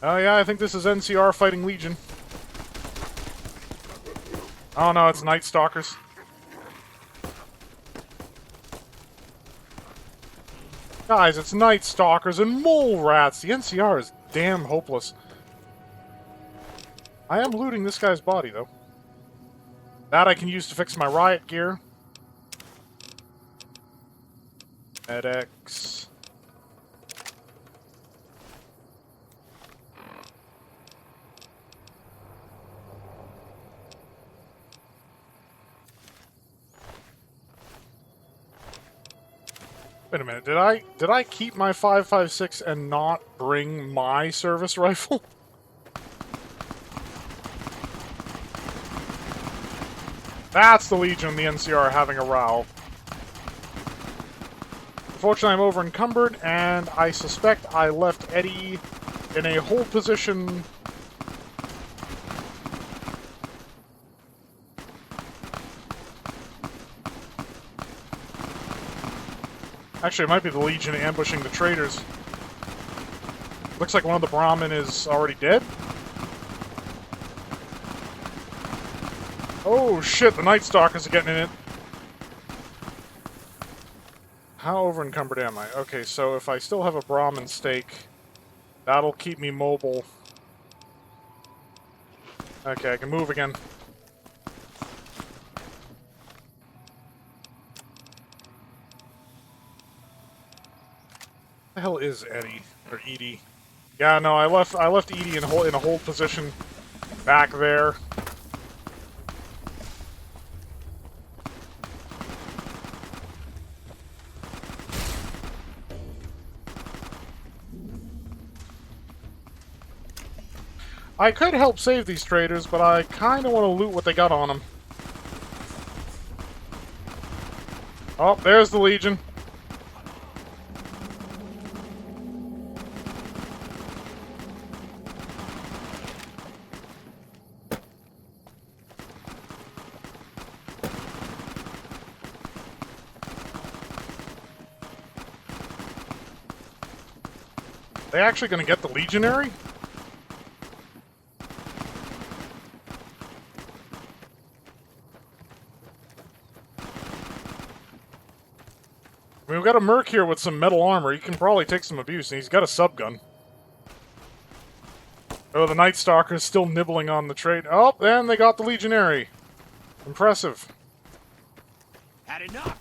Oh yeah, I think this is NCR fighting Legion. Oh no, it's Night Stalkers. Guys, it's Night Stalkers and Mole Rats. The NCR is damn hopeless. I am looting this guy's body, though. That I can use to fix my riot gear. MedX. Wait a minute, did I keep my 5.56 and not bring my service rifle? That's the Legion and the NCR having a row. Unfortunately, I'm over encumbered, and I suspect I left Eddie in a hold position. Actually, it might be the Legion ambushing the traders. Looks like one of the Brahmin is already dead. Oh shit, the Night Stalkers are getting in it. How over encumbered am I? Okay, so if I still have a Brahmin stake, that'll keep me mobile. Okay, I can move again. The hell is Eddie or Edie? Yeah, no, I left Edie in a hold position back there. I could help save these traders, but I kind of want to loot what they got on them. Oh, there's the Legion. They actually going to get the Legionary? I mean, we've got a Merc here with some metal armor. He can probably take some abuse, and he's got a subgun. Oh, the Night Stalker is still nibbling on the trade. Oh, and they got the Legionary. Impressive. Had enough.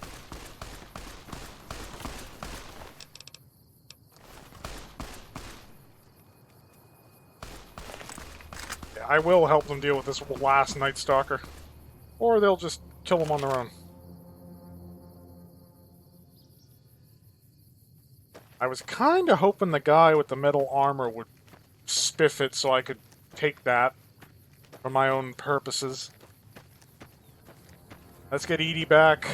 Yeah, I will help them deal with this last Night Stalker. Or they'll just kill them on their own. I was kind of hoping the guy with the metal armor would spiff it so I could take that for my own purposes. Let's get Edie back.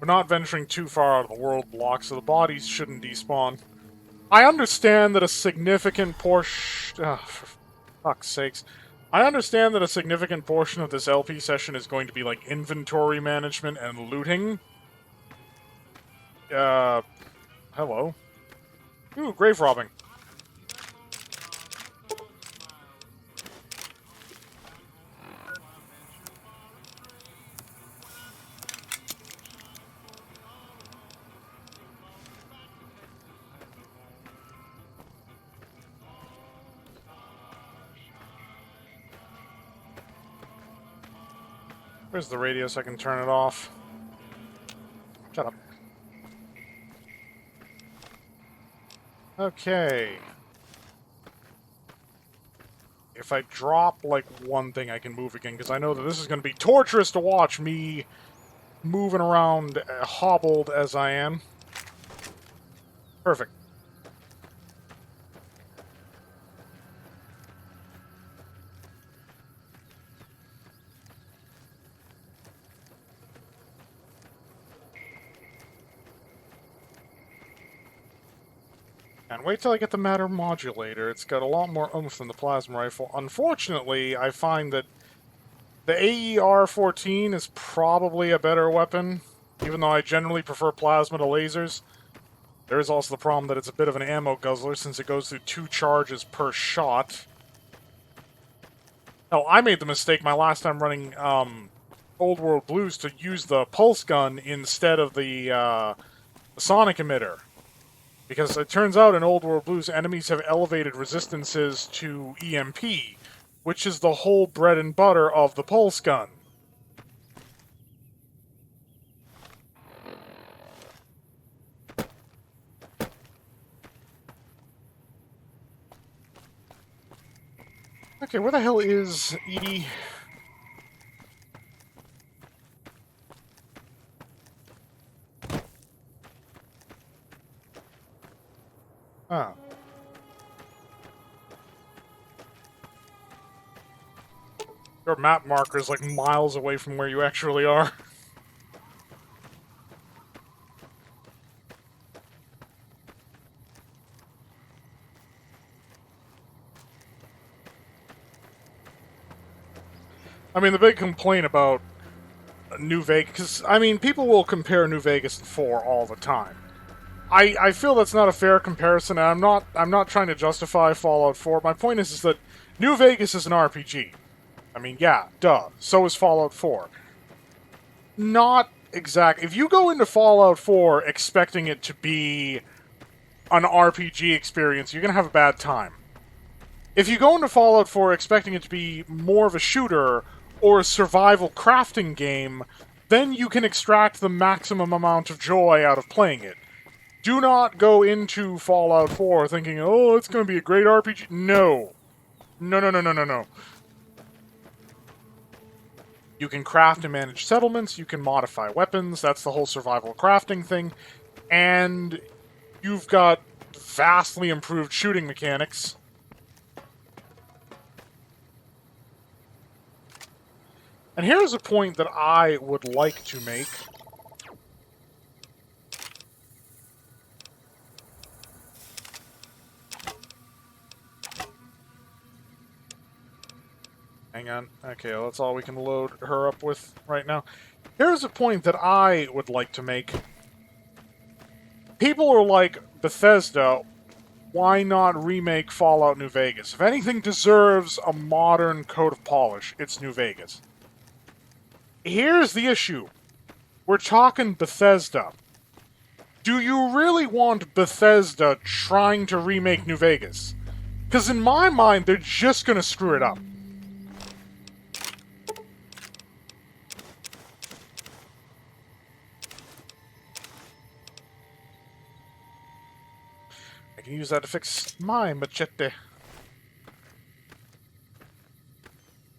We're not venturing too far out of the world block, so the bodies shouldn't despawn. I understand that a significant portion... for fuck's sakes. I understand that a significant portion of this LP session is going to be like inventory management and looting. Hello. Ooh, grave robbing. Where's the radio so I can turn it off? Shut up. Okay. If I drop, like, one thing, I can move again, because I know that this is going to be torturous to watch me moving around, hobbled as I am. Perfect. And wait till I get the matter modulator. It's got a lot more oomph than the plasma rifle. Unfortunately, I find that the AER-14 is probably a better weapon, even though I generally prefer plasma to lasers. There is also the problem that it's a bit of an ammo guzzler since it goes through 2 charges per shot. Oh, I made the mistake my last time running Old World Blues to use the pulse gun instead of the sonic emitter. Because it turns out in Old World Blues, enemies have elevated resistances to EMP, which is the whole bread and butter of the pulse gun. Okay, where the hell is Edie? Ah. Your map marker is like miles away from where you actually are. I mean, the big complaint about New Vegas, because, I mean, people will compare New Vegas and 4 all the time. I feel that's not a fair comparison, and I'm not trying to justify Fallout 4. My point is that New Vegas is an RPG. I mean, yeah, duh. So is Fallout 4. Not exact. If you go into Fallout 4 expecting it to be an RPG experience, you're gonna have a bad time. If you go into Fallout 4 expecting it to be more of a shooter or a survival crafting game, then you can extract the maximum amount of joy out of playing it. Do not go into Fallout 4 thinking, oh, it's going to be a great RPG. No. No, no, no, no, no, no. You can craft and manage settlements, you can modify weapons, that's the whole survival crafting thing, and you've got vastly improved shooting mechanics. And here's a point that I would like to make. Hang on. Okay, well, that's all we can load her up with right now. Here's a point that I would like to make. People are like, Bethesda, why not remake Fallout New Vegas? If anything deserves a modern coat of polish, it's New Vegas. Here's the issue. We're talking Bethesda. Do you really want Bethesda trying to remake New Vegas? Because in my mind, they're just going to screw it up. I can use that to fix my machete.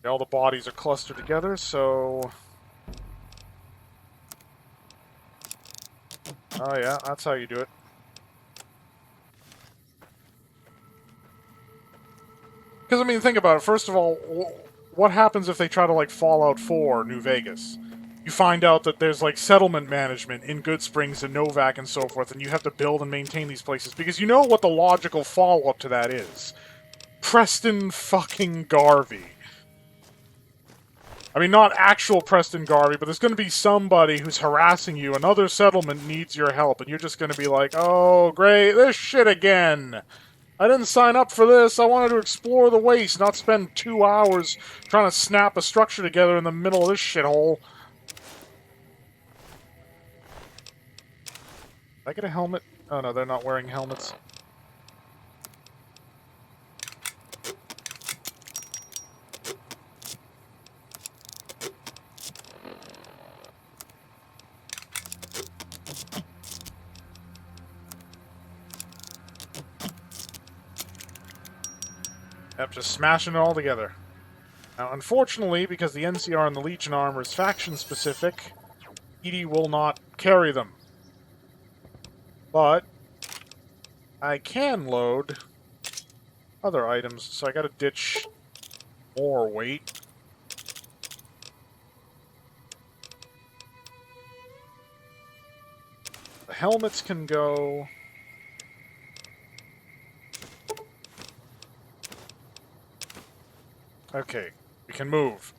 All the bodies are clustered together, so... Oh yeah, that's how you do it. Because, I mean, think about it. First of all, what happens if they try to, like, Fallout 4 New Vegas? You find out that there's, like, settlement management in Good Springs and Novac and so forth, and you have to build and maintain these places, because you know what the logical follow-up to that is. Preston fucking Garvey. I mean, not actual Preston Garvey, but there's going to be somebody who's harassing you. Another settlement needs your help, and you're just going to be like, oh, great, this shit again. I didn't sign up for this. I wanted to explore the waste, not spend 2 hours trying to snap a structure together in the middle of this shithole. Did I get a helmet? Oh, no, they're not wearing helmets. Yep, just smashing it all together. Now, unfortunately, because the NCR and the Legion armor is faction-specific, EDI will not carry them. But I can load other items, so I gotta ditch more weight. The helmets can go. Okay, we can move.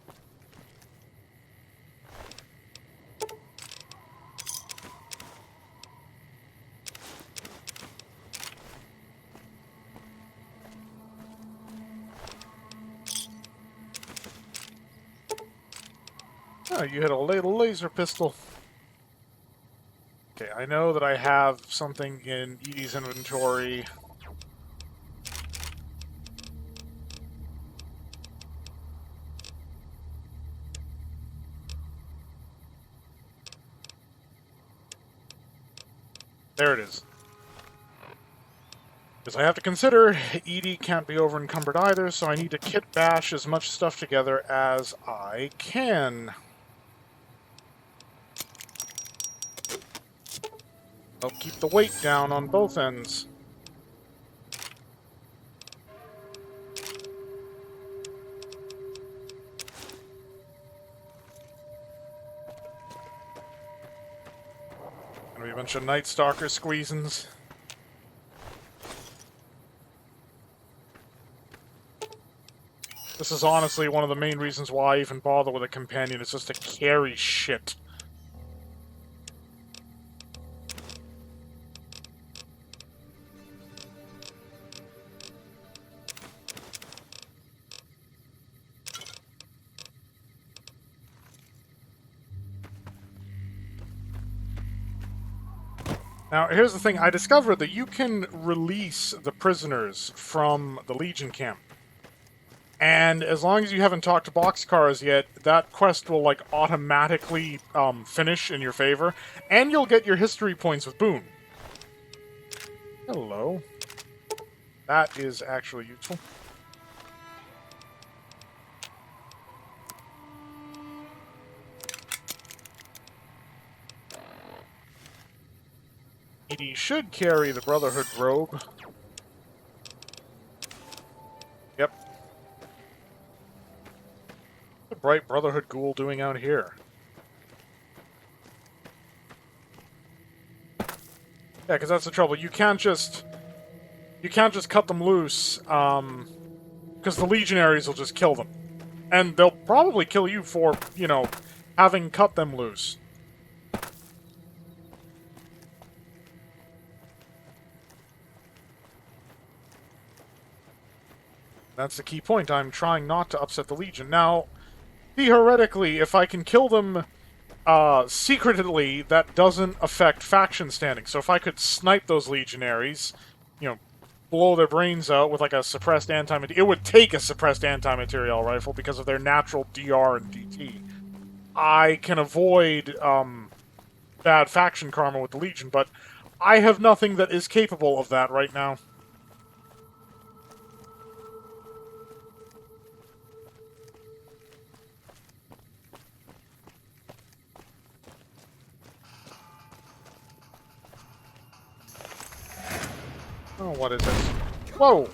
Oh, you hit a little laser pistol. Okay, I know that I have something in Edie's inventory. There it is. Because I have to consider, Edie can't be over-encumbered either, so I need to kit bash as much stuff together as I can. Help keep the weight down on both ends. Gonna be a bunch of Night Stalker squeezins. This is honestly one of the main reasons why I even bother with a companion, it's just to carry shit. Now, here's the thing. I discovered that you can release the prisoners from the Legion camp. And as long as you haven't talked to Boxcars yet, that quest will, like, automatically finish in your favor. And you'll get your history points with Boone. Hello. That is actually useful. Edie should carry the Brotherhood robe. Yep. What's the bright Brotherhood ghoul doing out here? Yeah, because that's the trouble. You can't just cut them loose, because the Legionaries will just kill them. And they'll probably kill you for, you know, having cut them loose. That's the key point. I'm trying not to upset the Legion. Now, theoretically, if I can kill them secretly, that doesn't affect faction standing. So if I could snipe those Legionaries, you know, blow their brains out with like a suppressed anti-material... It would take a suppressed anti-material rifle because of their natural DR and DT. I can avoid bad faction karma with the Legion, but I have nothing that is capable of that right now. Oh, what is this? Whoa!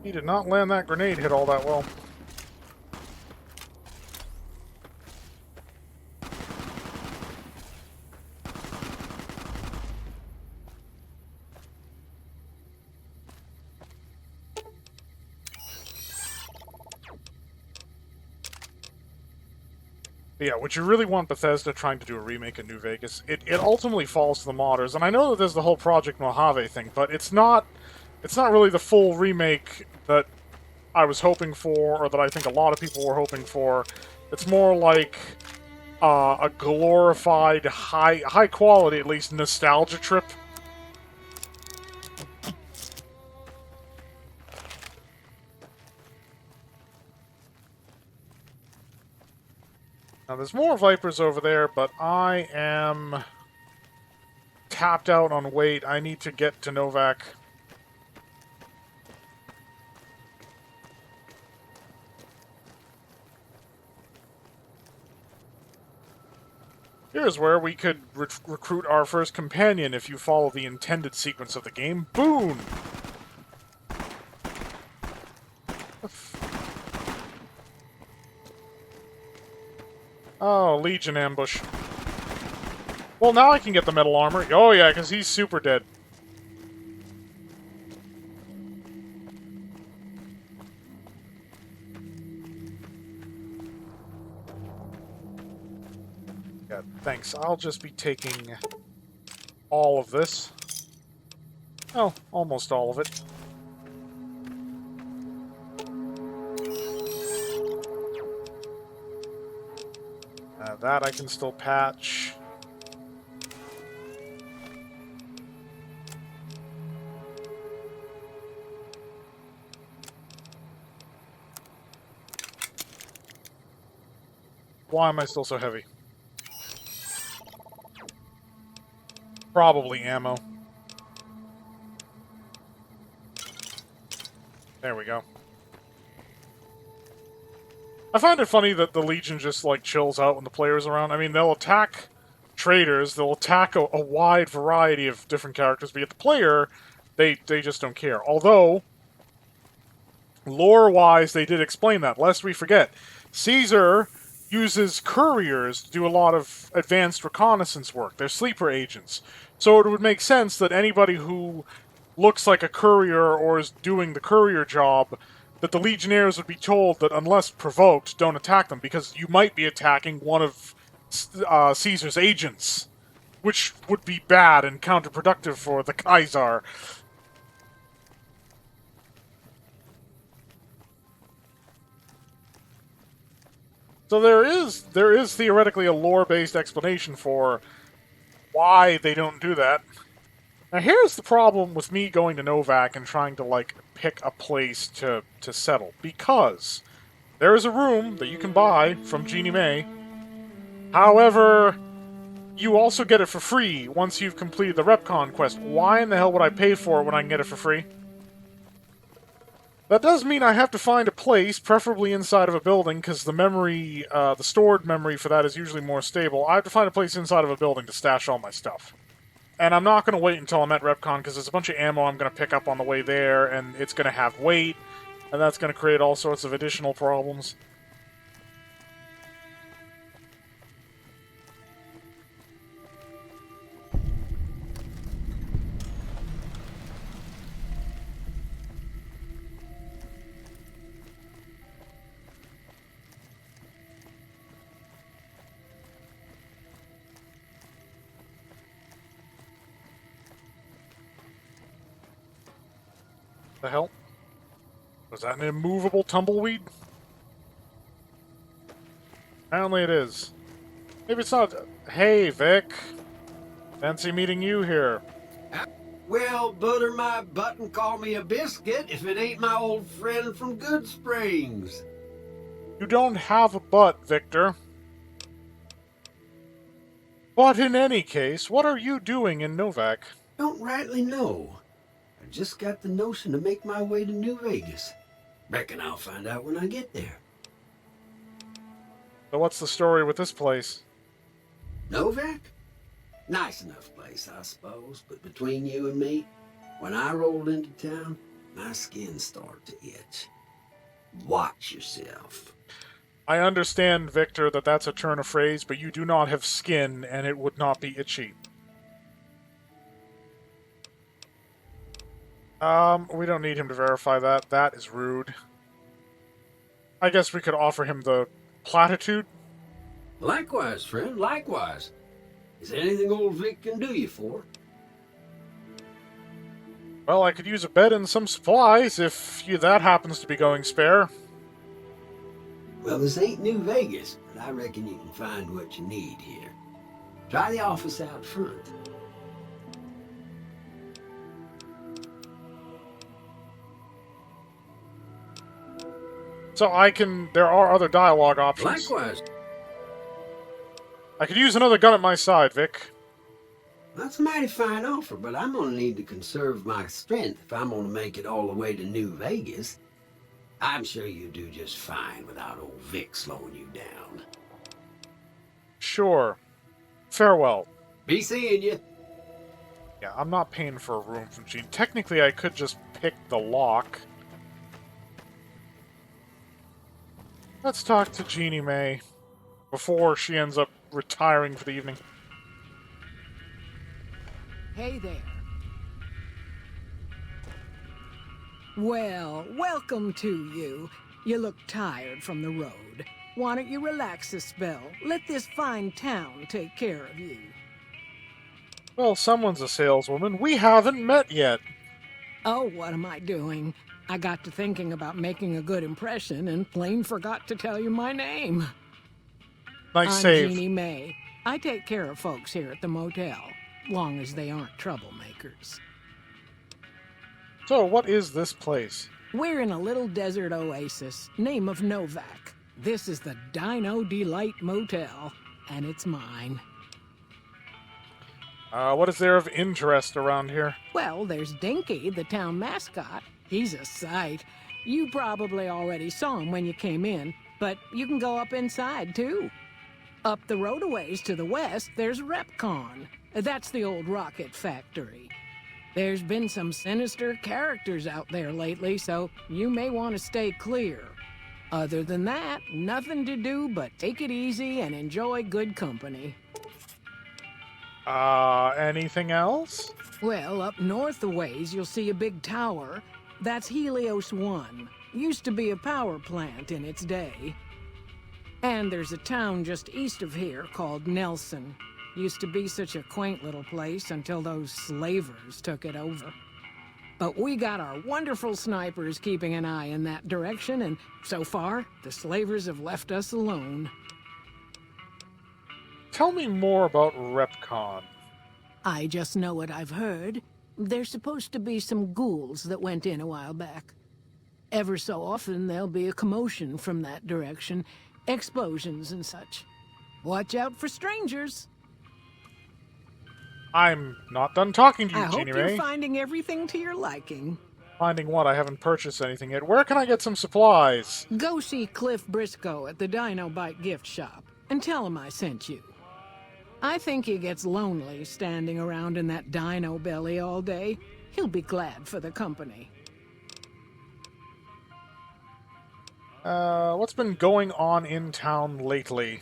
He did not land that grenade hit all that well. But yeah, would you really want Bethesda trying to do a remake of New Vegas? It ultimately falls to the modders, and I know that there's the whole Project Mojave thing, but it's not really the full remake that I was hoping for, or that I think a lot of people were hoping for. It's more like a glorified, high quality, at least, nostalgia trip. Now, there's more Vipers over there, but I am tapped out on weight. I need to get to Novac. Here's where we could recruit our first companion if you follow the intended sequence of the game. Boone! Oh, Legion ambush. Well, now I can get the metal armor. Oh yeah, because he's super dead. Yeah, thanks. I'll just be taking all of this. Oh, almost all of it. That I can still patch. Why am I still so heavy? Probably ammo. There we go. I find it funny that the Legion just, like, chills out when the player's around. I mean, they'll attack traders, they'll attack a wide variety of different characters, but yet the player, they just don't care. Although, lore-wise, they did explain that, lest we forget. Caesar uses couriers to do a lot of advanced reconnaissance work. They're sleeper agents. So it would make sense that anybody who looks like a courier or is doing the courier job, that the Legionnaires would be told that unless provoked, don't attack them, because you might be attacking one of Caesar's agents, which would be bad and counterproductive for the Kaiser. So there is theoretically a lore-based explanation for why they don't do that. Now here's the problem with me going to Novac and trying to, like, pick a place to settle. Because there is a room that you can buy from Jeannie May. However, you also get it for free once you've completed the Repcon quest. Why in the hell would I pay for it when I can get it for free? That does mean I have to find a place, preferably inside of a building, because the memory, the stored memory for that is usually more stable. I have to find a place inside of a building to stash all my stuff. And I'm not going to wait until I'm at Repcon, because there's a bunch of ammo I'm going to pick up on the way there, and it's going to have weight, and that's going to create all sorts of additional problems. The hell? Was that an immovable tumbleweed? Apparently it is. Maybe it's not. Hey, Vic. Fancy meeting you here. Well, butter my butt and call me a biscuit if it ain't my old friend from Good Springs. You don't have a butt, Victor. But in any case, what are you doing in Novac? Don't rightly know. I just got the notion to make my way to New Vegas. Reckon I'll find out when I get there. So what's the story with this place? Novac? Nice enough place, I suppose, but between you and me, when I rolled into town, my skin started to itch. Watch yourself. I understand, Victor, that that's a turn of phrase, but you do not have skin, and it would not be itchy. We don't need him to verify that. That is rude. I guess we could offer him the platitude? Likewise, friend, likewise. Is there anything old Vic can do you for? Well, I could use a bed and some supplies, if that happens to be going spare. Well, this ain't New Vegas, but I reckon you can find what you need here. Try the office out front. So there are other dialogue options. Likewise. I could use another gun at my side, Vic. That's a mighty fine offer, but I'm gonna need to conserve my strength if I'm gonna make it all the way to New Vegas. I'm sure you do just fine without old Vic slowing you down. Sure. Farewell. Be seeing you. Yeah, I'm not paying for a room from Gene. Technically, I could just pick the lock. Let's talk to Jeannie May. before she ends up retiring for the evening. Hey there. Well, welcome to you. You look tired from the road. Why don't you relax a spell? Let this fine town take care of you. Well, someone's a saleswoman. We haven't met yet. Oh, what am I doing? I got to thinking about making a good impression and plain forgot to tell you my name. Nice I'm save. Jeannie May. I take care of folks here at the motel, long as they aren't troublemakers. So, what is this place? We're in a little desert oasis, name of Novac. This is the Dino Delight Motel, and it's mine. What is there of interest around here? Well, there's Dinky, the town mascot. He's a sight. You probably already saw him when you came in, but you can go up inside, too. Up the road a ways to the west, there's Repcon. That's the old rocket factory. There's been some sinister characters out there lately, so you may want to stay clear. Other than that, nothing to do but take it easy and enjoy good company. Anything else? Well, up north a ways, you'll see a big tower. That's Helios 1. Used to be a power plant in its day. And there's a town just east of here called Nelson. Used to be such a quaint little place until those slavers took it over. But we got our wonderful snipers keeping an eye in that direction, and so far, the slavers have left us alone. Tell me more about Repcon. I just know what I've heard. There's supposed to be some ghouls that went in a while back. Ever so often, there'll be a commotion from that direction, explosions and such. Watch out for strangers. I'm not done talking to you, I hope Jeannie you're May. finding everything to your liking. Finding what? I haven't purchased anything yet. Where can I get some supplies? Go see Cliff Briscoe at the Dino Bite gift shop and tell him I sent you. I think he gets lonely standing around in that dino belly all day. He'll be glad for the company. What's been going on in town lately?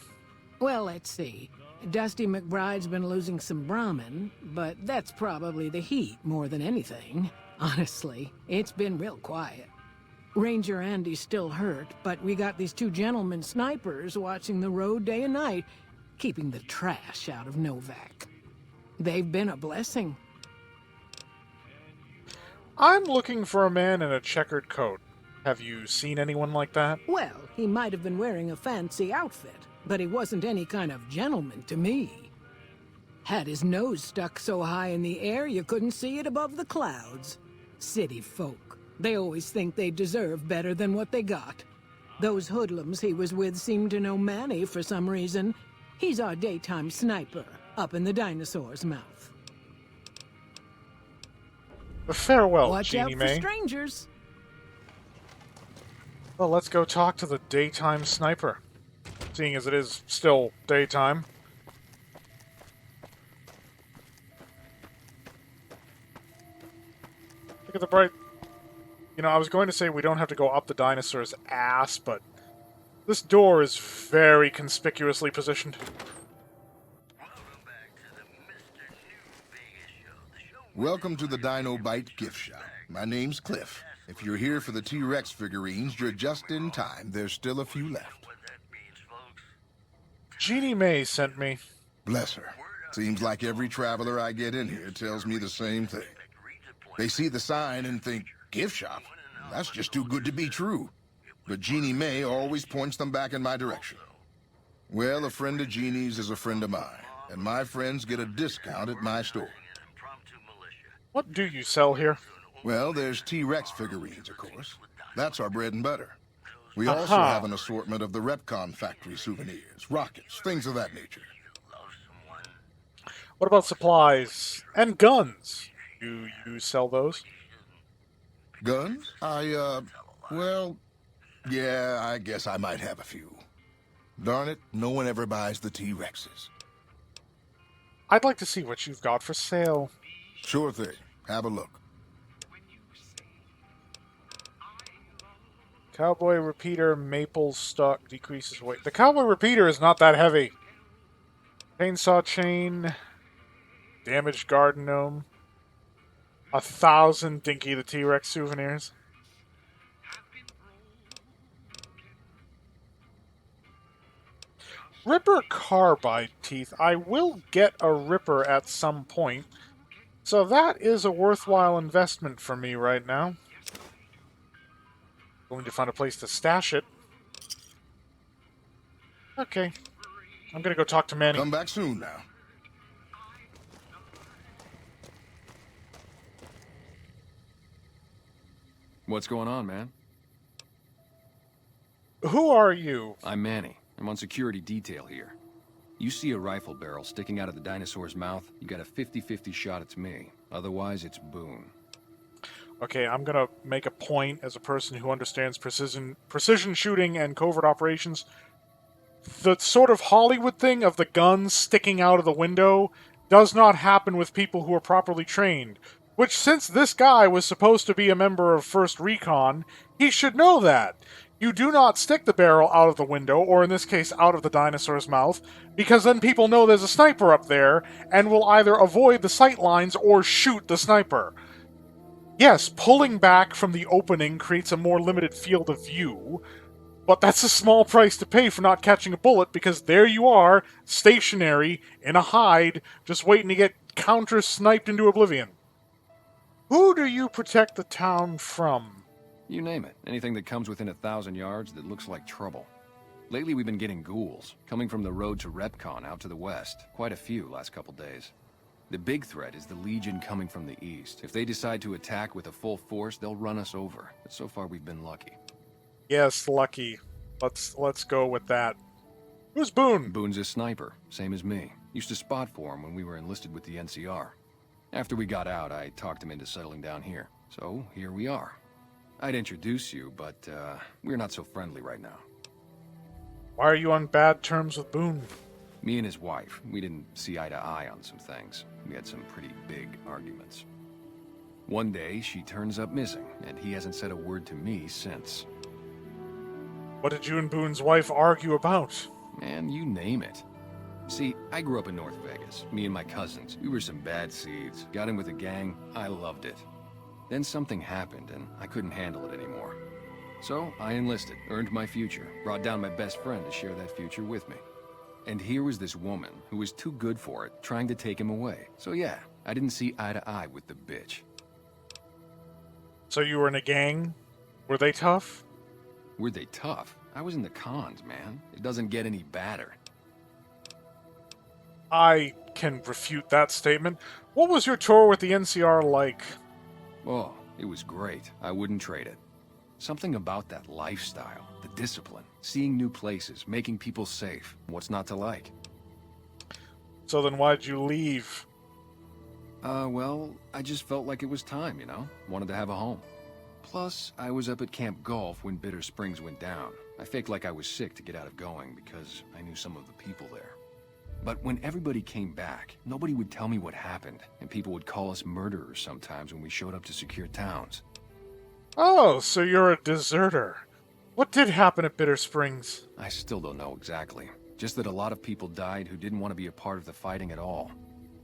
Well, let's see. Dusty McBride's been losing some Brahmin, but that's probably the heat more than anything. Honestly, it's been real quiet. Ranger Andy's still hurt, but we got these two gentlemen snipers watching the road day and night, keeping the trash out of Novac. They've been a blessing. I'm looking for a man in a checkered coat. Have you seen anyone like that? Well, he might have been wearing a fancy outfit, but he wasn't any kind of gentleman to me. Had his nose stuck so high in the air you couldn't see it above the clouds. City folk. They always think they deserve better than what they got. Those hoodlums he was with seemed to know Manny for some reason. He's our daytime sniper, up in the dinosaur's mouth. Farewell, Watch Jeannie out May. for strangers. Well, let's go talk to the daytime sniper. Seeing as it is still daytime. Look at the bright... You know, I was going to say we don't have to go up the dinosaur's ass, but this door is very conspicuously positioned. Welcome to the Dino Bite gift shop. My name's Cliff. If you're here for the T-Rex figurines, you're just in time. There's still a few left. Jeannie May sent me. Bless her. Seems like every traveler I get in here tells me the same thing. They see the sign and think, gift shop? That's just too good to be true. But Jeannie May always points them back in my direction. Well, a friend of Jeannie's is a friend of mine, and my friends get a discount at my store. What do you sell here? Well, there's T-Rex figurines, of course. That's our bread and butter. We also Aha. have an assortment of the Repcon factory souvenirs, rockets, things of that nature. What about supplies? And guns? Do you sell those? Guns? Well, yeah, I guess I might have a few. Darn it, no one ever buys the T-Rexes. I'd like to see what you've got for sale. Sure thing. Have a look. Cowboy repeater, maple stock decreases weight. The cowboy repeater is not that heavy. Chainsaw chain, damaged garden gnome, 1,000 Dinky the T-Rex souvenirs. Ripper carbide teeth. I will get a Ripper at some point, so that is a worthwhile investment for me right now. Going to find a place to stash it. Okay. I'm gonna go talk to Manny. Come back soon now. What's going on, man? Who are you? I'm Manny. I'm on security detail here. You see a rifle barrel sticking out of the dinosaur's mouth, you got a 50-50 shot it's me. Otherwise, it's Boone. Okay, I'm gonna make a point as a person who understands precision shooting and covert operations. The sort of Hollywood thing of the guns sticking out of the window does not happen with people who are properly trained. Which, since this guy was supposed to be a member of 1st Recon, he should know that. You do not stick the barrel out of the window, or in this case, out of the dinosaur's mouth, because then people know there's a sniper up there, and will either avoid the sight lines or shoot the sniper. Yes, pulling back from the opening creates a more limited field of view, but that's a small price to pay for not catching a bullet, because there you are, stationary, in a hide, just waiting to get counter-sniped into oblivion. Who do you protect the town from? You name it. Anything that comes within 1,000 yards that looks like trouble. Lately we've been getting ghouls, coming from the road to Repcon out to the west. Quite a few last couple days. The big threat is the Legion coming from the east. If they decide to attack with a full force, they'll run us over. But so far we've been lucky. Yes, lucky. Let's go with that. Who's Boone? Boone's a sniper, same as me. Used to spot for him when we were enlisted with the NCR. After we got out, I talked him into settling down here. So, here we are. I'd introduce you, but, we're not so friendly right now. Why are you on bad terms with Boone? Me and his wife, we didn't see eye to eye on some things. We had some pretty big arguments. One day, she turns up missing, and he hasn't said a word to me since. What did you and Boone's wife argue about? Man, you name it. See, I grew up in North Vegas, me and my cousins. We were some bad seeds. Got in with a gang, I loved it. Then something happened, and I couldn't handle it anymore. So, I enlisted, earned my future, brought down my best friend to share that future with me. And here was this woman, who was too good for it, trying to take him away. So yeah, I didn't see eye to eye with the bitch. So you were in a gang? Were they tough? Were they tough? I was in the cons, man. It doesn't get any badder. I can refute that statement. What was your tour with the NCR like? Oh, it was great. I wouldn't trade it. Something about that lifestyle, the discipline, seeing new places, making people safe. What's not to like? So then why'd you leave? Well, I just felt like it was time, you know? Wanted to have a home. Plus, I was up at Camp Golf when Bitter Springs went down. I faked like I was sick to get out of going because I knew some of the people there. But when everybody came back, nobody would tell me what happened, and people would call us murderers sometimes when we showed up to secure towns. Oh, so you're a deserter. What did happen at Bitter Springs? I still don't know exactly. Just that a lot of people died who didn't want to be a part of the fighting at all.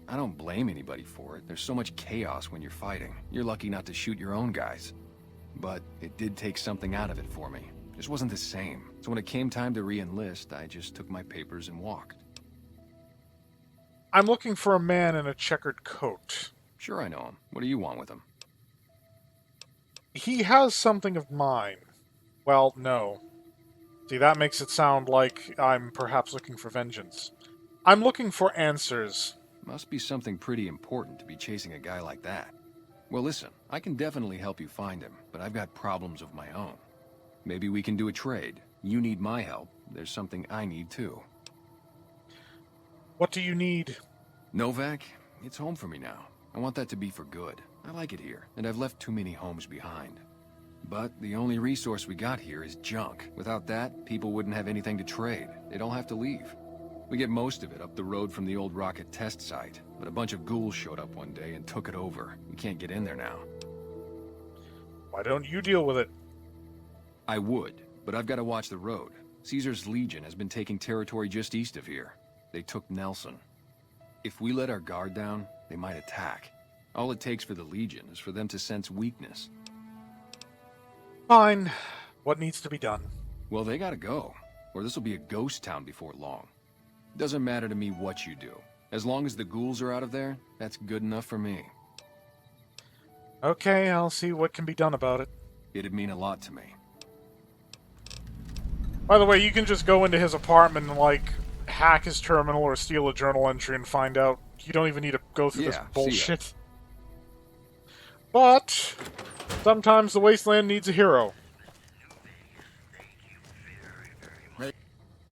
I don't blame anybody for it. There's so much chaos when you're fighting. You're lucky not to shoot your own guys. But it did take something out of it for me. Just wasn't the same. So when it came time to re-enlist, I just took my papers and walked. I'm looking for a man in a checkered coat. Sure, I know him. What do you want with him? He has something of mine. Well, no. See, that makes it sound like I'm perhaps looking for vengeance. I'm looking for answers. Must be something pretty important to be chasing a guy like that. Well, listen, I can definitely help you find him, but I've got problems of my own. Maybe we can do a trade. You need my help. There's something I need too. What do you need? Novac, it's home for me now. I want that to be for good. I like it here, and I've left too many homes behind. But the only resource we got here is junk. Without that, people wouldn't have anything to trade. They'd all have to leave. We get most of it up the road from the old rocket test site, but a bunch of ghouls showed up one day and took it over. We can't get in there now. Why don't you deal with it? I would, but I've got to watch the road. Caesar's Legion has been taking territory just east of here. They took Nelson. If we let our guard down, they might attack. All it takes for the Legion is for them to sense weakness. Fine. What needs to be done? Well, they gotta go, or this will be a ghost town before long. Doesn't matter to me what you do. As long as the ghouls are out of there, that's good enough for me. Okay, I'll see what can be done about it. It'd mean a lot to me. By the way, you can just go into his apartment and, like, hack his terminal or steal a journal entry and find out. You don't even need to go through this Yeah, see ya. bullshit. But sometimes the wasteland needs a hero.